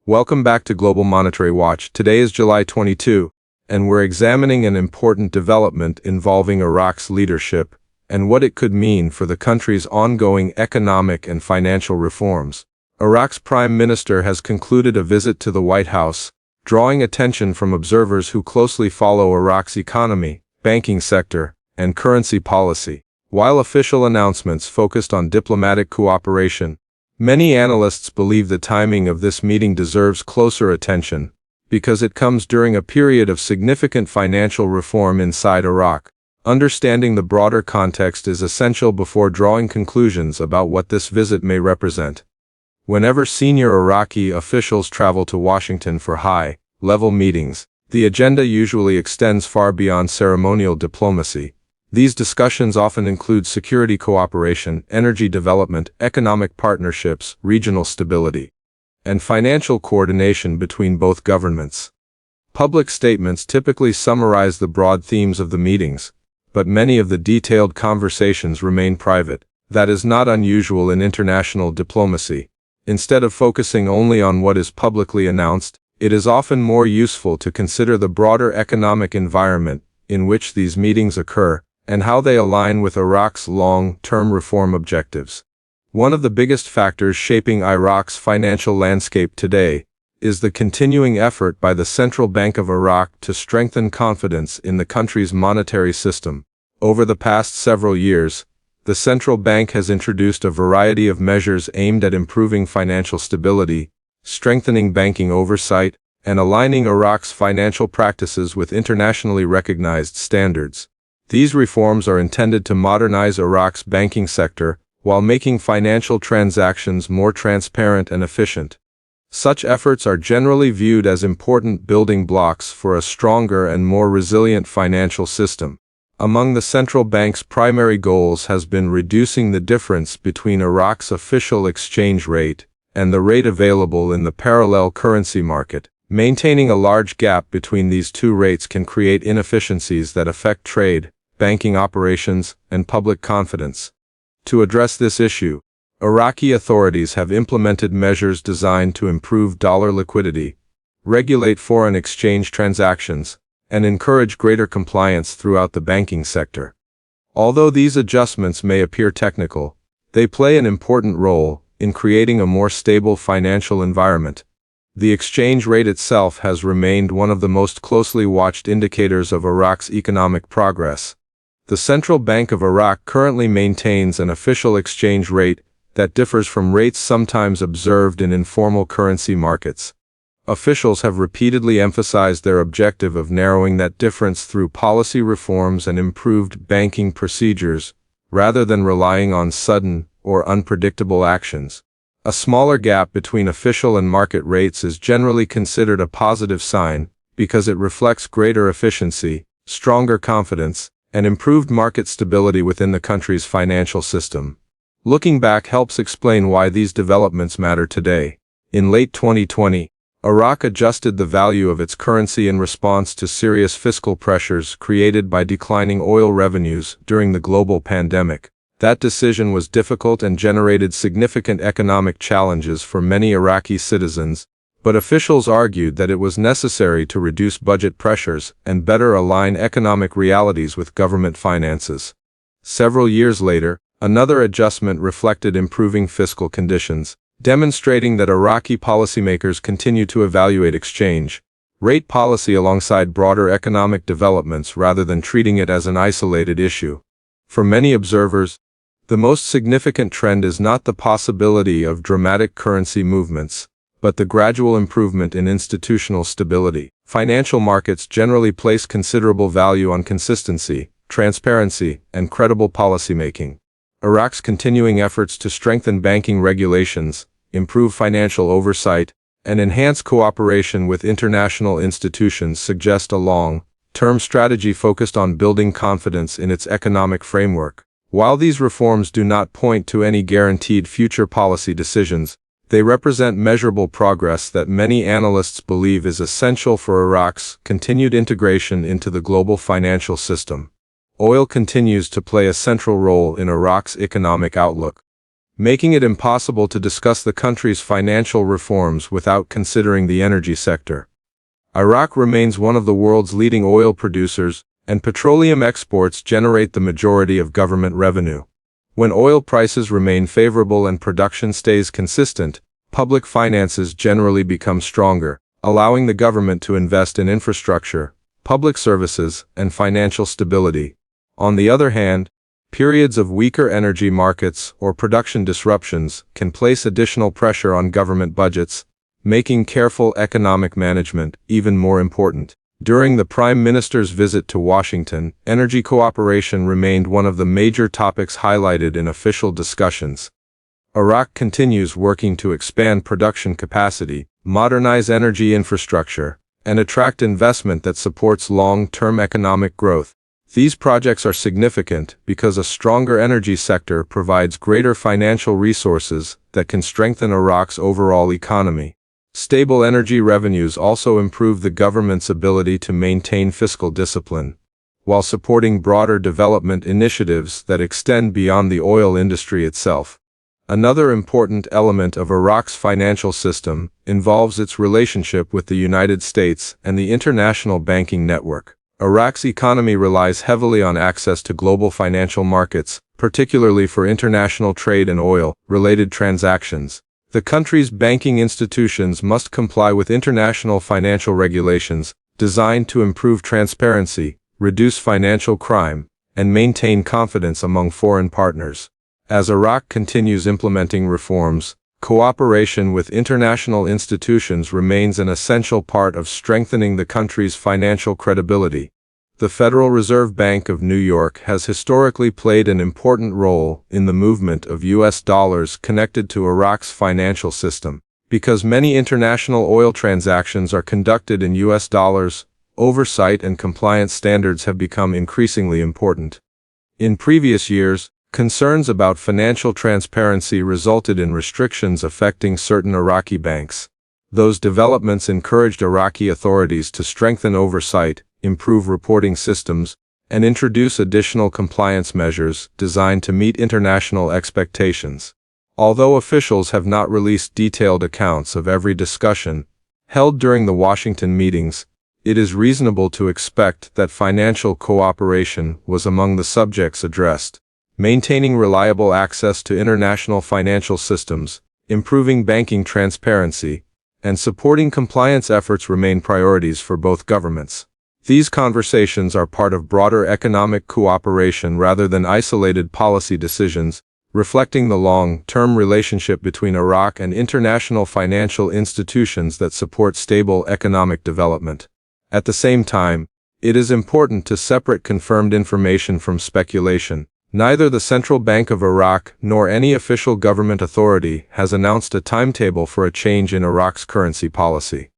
Welcome back to Global Monetary Watch. Today is July 22, and we're examining an important development involving Iraq's leadership and what it could mean for the country's ongoing economic and financial reforms. Iraq's Prime Minister has concluded a visit to the White House, drawing attention from observers who closely follow Iraq's economy, banking sector, and currency policy. While official announcements focused on diplomatic cooperation, many analysts believe the timing of this meeting deserves closer attention because it comes during a period of significant financial reform inside Iraq. Understanding the broader context is essential before drawing conclusions about what this visit may represent. Whenever senior Iraqi officials travel to Washington for high-level meetings, the agenda usually extends far beyond ceremonial diplomacy. These discussions often include security cooperation, energy development, economic partnerships, regional stability, and financial coordination between both governments. Public statements typically summarize the broad themes of the meetings, but many of the detailed conversations remain private. That is not unusual in international diplomacy. Instead of focusing only on what is publicly announced, it is often more useful to consider the broader economic environment in which these meetings occur and how they align with Iraq's long-term reform objectives. One of the biggest factors shaping Iraq's financial landscape today is the continuing effort by the Central Bank of Iraq to strengthen confidence in the country's monetary system. Over the past several years, the central bank has introduced a variety of measures aimed at improving financial stability, strengthening banking oversight, and aligning Iraq's financial practices with internationally recognized standards. These reforms are intended to modernize Iraq's banking sector while making financial transactions more transparent and efficient. Such efforts are generally viewed as important building blocks for a stronger and more resilient financial system. Among the central bank's primary goals has been reducing the difference between Iraq's official exchange rate and the rate available in the parallel currency market. Maintaining a large gap between these two rates can create inefficiencies that affect trade, banking operations, and public confidence. To address this issue, Iraqi authorities have implemented measures designed to improve dollar liquidity, regulate foreign exchange transactions, and encourage greater compliance throughout the banking sector. Although these adjustments may appear technical, they play an important role in creating a more stable financial environment. The exchange rate itself has remained one of the most closely watched indicators of Iraq's economic progress. The Central Bank of Iraq currently maintains an official exchange rate that differs from rates sometimes observed in informal currency markets. Officials have repeatedly emphasized their objective of narrowing that difference through policy reforms and improved banking procedures, rather than relying on sudden or unpredictable actions. A smaller gap between official and market rates is generally considered a positive sign because it reflects greater efficiency, stronger confidence, and improved market stability within the country's financial system. Looking back helps explain why these developments matter today. In late 2020, Iraq adjusted the value of its currency in response to serious fiscal pressures created by declining oil revenues during the global pandemic. That decision was difficult and generated significant economic challenges for many Iraqi citizens, but officials argued that it was necessary to reduce budget pressures and better align economic realities with government finances. Several years later, another adjustment reflected improving fiscal conditions, demonstrating that Iraqi policymakers continue to evaluate exchange rate policy alongside broader economic developments rather than treating it as an isolated issue. For many observers, the most significant trend is not the possibility of dramatic currency movements, but the gradual improvement in institutional stability. Financial markets generally place considerable value on consistency, transparency, and credible policymaking. Iraq's continuing efforts to strengthen banking regulations, improve financial oversight, and enhance cooperation with international institutions suggest a long-term strategy focused on building confidence in its economic framework. While these reforms do not point to any guaranteed future policy decisions, they represent measurable progress that many analysts believe is essential for Iraq's continued integration into the global financial system. Oil continues to play a central role in Iraq's economic outlook. making it impossible to discuss the country's financial reforms without considering the energy sector. Iraq remains one of the world's leading oil producers, and petroleum exports generate the majority of government revenue. When oil prices remain favorable and production stays consistent, public finances generally become stronger, allowing the government to invest in infrastructure, public services, and financial stability. On the other hand, periods of weaker energy markets or production disruptions can place additional pressure on government budgets, making careful economic management even more important. During the Prime Minister's visit to Washington, energy cooperation remained one of the major topics highlighted in official discussions. Iraq continues working to expand production capacity, modernize energy infrastructure, and attract investment that supports long-term economic growth. These projects are significant because a stronger energy sector provides greater financial resources that can strengthen Iraq's overall economy. Stable energy revenues also improve the government's ability to maintain fiscal discipline, while supporting broader development initiatives that extend beyond the oil industry itself. Another important element of Iraq's financial system involves its relationship with the United States and the international banking network. Iraq's economy relies heavily on access to global financial markets, particularly for international trade and oil-related transactions. The country's banking institutions must comply with international financial regulations designed to improve transparency, reduce financial crime, and maintain confidence among foreign partners. As Iraq continues implementing reforms, cooperation with international institutions remains an essential part of strengthening the country's financial credibility. The Federal Reserve Bank of New York has historically played an important role in the movement of U.S. dollars connected to Iraq's financial system. Because many international oil transactions are conducted in U.S. dollars, oversight and compliance standards have become increasingly important. In previous years, concerns about financial transparency resulted in restrictions affecting certain Iraqi banks. Those developments encouraged Iraqi authorities to strengthen oversight, improve reporting systems, and introduce additional compliance measures designed to meet international expectations. Although officials have not released detailed accounts of every discussion held during the Washington meetings, it is reasonable to expect that financial cooperation was among the subjects addressed. Maintaining reliable access to international financial systems, improving banking transparency, and supporting compliance efforts remain priorities for both governments. These conversations are part of broader economic cooperation rather than isolated policy decisions, reflecting the long-term relationship between Iraq and international financial institutions that support stable economic development. At the same time, it is important to separate confirmed information from speculation. Neither the Central Bank of Iraq nor any official government authority has announced a timetable for a change in Iraq's currency policy.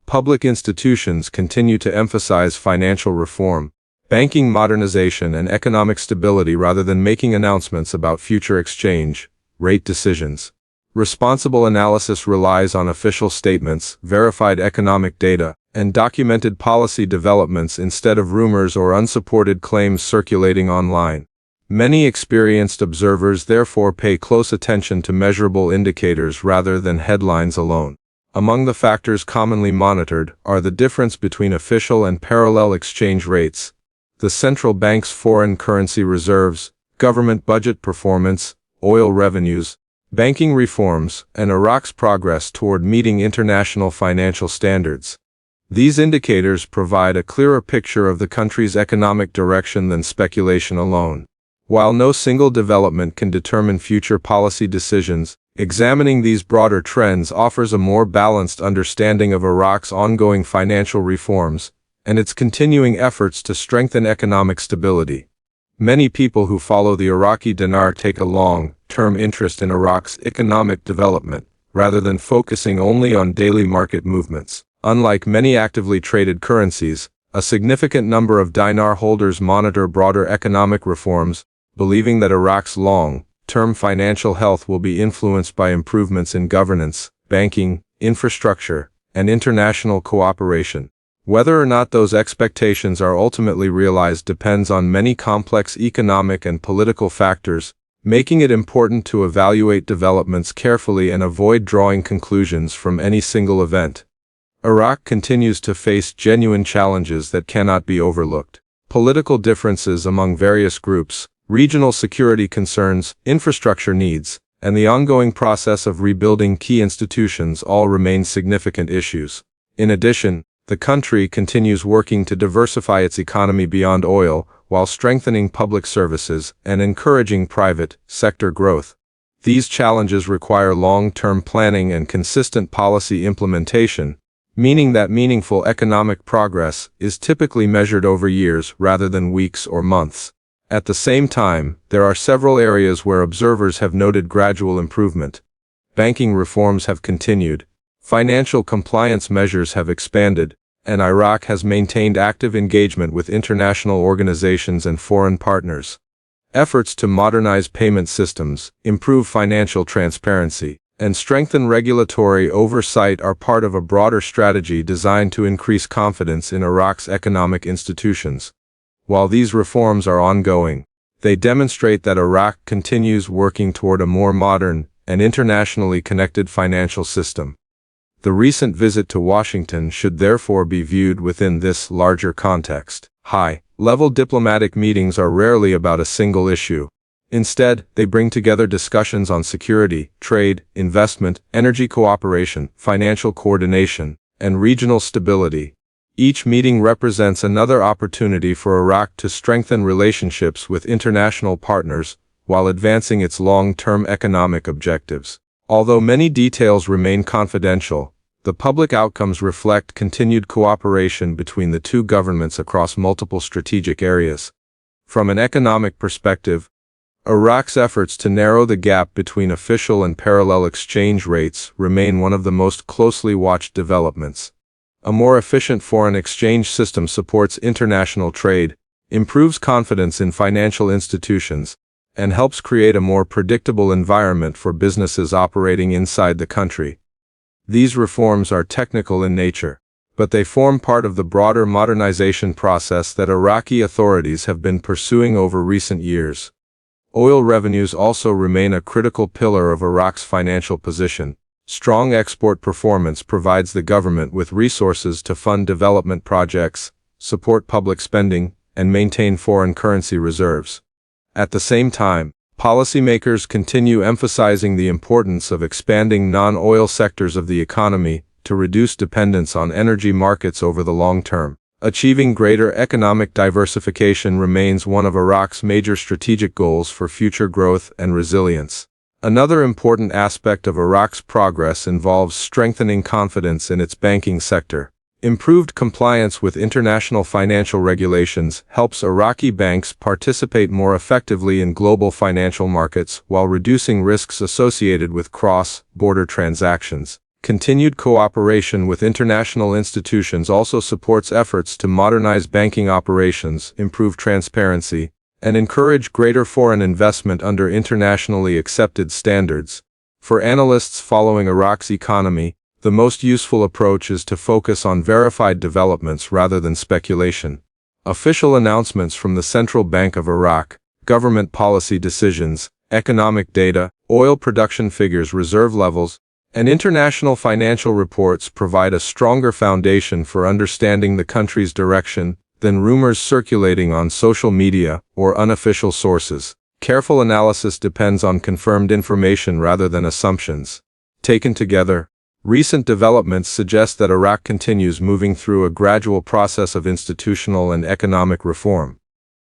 Public institutions continue to emphasize financial reform, banking modernization, and economic stability rather than making announcements about future exchange rate decisions. Responsible analysis relies on official statements, verified economic data, and documented policy developments instead of rumors or unsupported claims circulating online. Many experienced observers therefore pay close attention to measurable indicators rather than headlines alone. Among the factors commonly monitored are the difference between official and parallel exchange rates, the central bank's foreign currency reserves, government budget performance, oil revenues, banking reforms, and Iraq's progress toward meeting international financial standards. These indicators provide a clearer picture of the country's economic direction than speculation alone. While no single development can determine future policy decisions, examining these broader trends offers a more balanced understanding of Iraq's ongoing financial reforms and its continuing efforts to strengthen economic stability. Many people who follow the Iraqi dinar take a long-term interest in Iraq's economic development, rather than focusing only on daily market movements. Unlike many actively traded currencies, a significant number of dinar holders monitor broader economic reforms, believing that Iraq's long-term financial health will be influenced by improvements in governance, banking, infrastructure, and international cooperation. Whether or not those expectations are ultimately realized depends on many complex economic and political factors, making it important to evaluate developments carefully and avoid drawing conclusions from any single event. Iraq continues to face genuine challenges that cannot be overlooked. Political differences among various groups, regional security concerns, infrastructure needs, and the ongoing process of rebuilding key institutions all remain significant issues. In addition, the country continues working to diversify its economy beyond oil, while strengthening public services and encouraging private sector growth. These challenges require long-term planning and consistent policy implementation, meaning that meaningful economic progress is typically measured over years rather than weeks or months. At the same time, there are several areas where observers have noted gradual improvement. Banking reforms have continued, financial compliance measures have expanded, and Iraq has maintained active engagement with international organizations and foreign partners. Efforts to modernize payment systems, improve financial transparency, and strengthen regulatory oversight are part of a broader strategy designed to increase confidence in Iraq's economic institutions. While these reforms are ongoing, they demonstrate that Iraq continues working toward a more modern and internationally connected financial system. The recent visit to Washington should therefore be viewed within this larger context. High-level diplomatic meetings are rarely about a single issue. Instead, they bring together discussions on security, trade, investment, energy cooperation, financial coordination, and regional stability. Each meeting represents another opportunity for Iraq to strengthen relationships with international partners while advancing its long-term economic objectives. Although many details remain confidential, the public outcomes reflect continued cooperation between the two governments across multiple strategic areas. From an economic perspective, Iraq's efforts to narrow the gap between official and parallel exchange rates remain one of the most closely watched developments. A more efficient foreign exchange system supports international trade, improves confidence in financial institutions, and helps create a more predictable environment for businesses operating inside the country. These reforms are technical in nature, but they form part of the broader modernization process that Iraqi authorities have been pursuing over recent years. Oil revenues also remain a critical pillar of Iraq's financial position. Strong export performance provides the government with resources to fund development projects, support public spending, and maintain foreign currency reserves. At the same time, policymakers continue emphasizing the importance of expanding non-oil sectors of the economy to reduce dependence on energy markets over the long term. Achieving greater economic diversification remains one of Iraq's major strategic goals for future growth and resilience. Another important aspect of Iraq's progress involves strengthening confidence in its banking sector. Improved compliance with international financial regulations helps Iraqi banks participate more effectively in global financial markets while reducing risks associated with cross-border transactions. Continued cooperation with international institutions also supports efforts to modernize banking operations, improve transparency, and encourage greater foreign investment under internationally accepted standards. For analysts following Iraq's economy, the most useful approach is to focus on verified developments rather than speculation. Official announcements from the Central Bank of Iraq, government policy decisions, economic data, oil production figures, reserve levels, and international financial reports provide a stronger foundation for understanding the country's direction than rumors circulating on social media or unofficial sources. Careful analysis depends on confirmed information rather than assumptions. Taken together, recent developments suggest that Iraq continues moving through a gradual process of institutional and economic reform.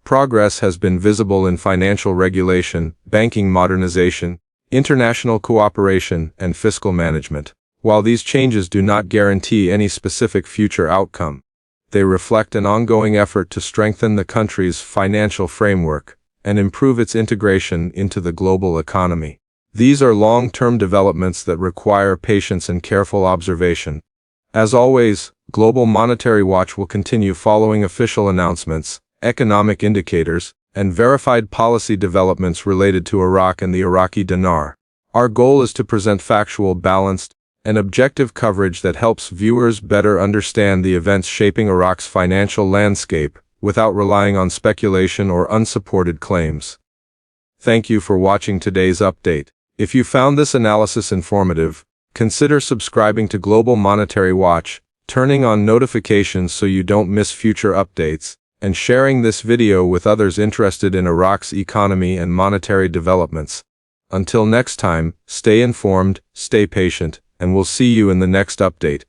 Progress has been visible in financial regulation, banking modernization, international cooperation, and fiscal management. While these changes do not guarantee any specific future outcome, they reflect an ongoing effort to strengthen the country's financial framework and improve its integration into the global economy. These are long-term developments that require patience and careful observation. As always, Global Monetary Watch will continue following official announcements, economic indicators, and verified policy developments related to Iraq and the Iraqi Dinar. Our goal is to present factual, balanced, and objective coverage that helps viewers better understand the events shaping Iraq's financial landscape without relying on speculation or unsupported claims. Thank you for watching today's update. If you found this analysis informative, consider subscribing to Global Monetary Watch, turning on notifications so you don't miss future updates, and sharing this video with others interested in Iraq's economy and monetary developments. Until next time, stay informed, stay patient, and we'll see you in the next update.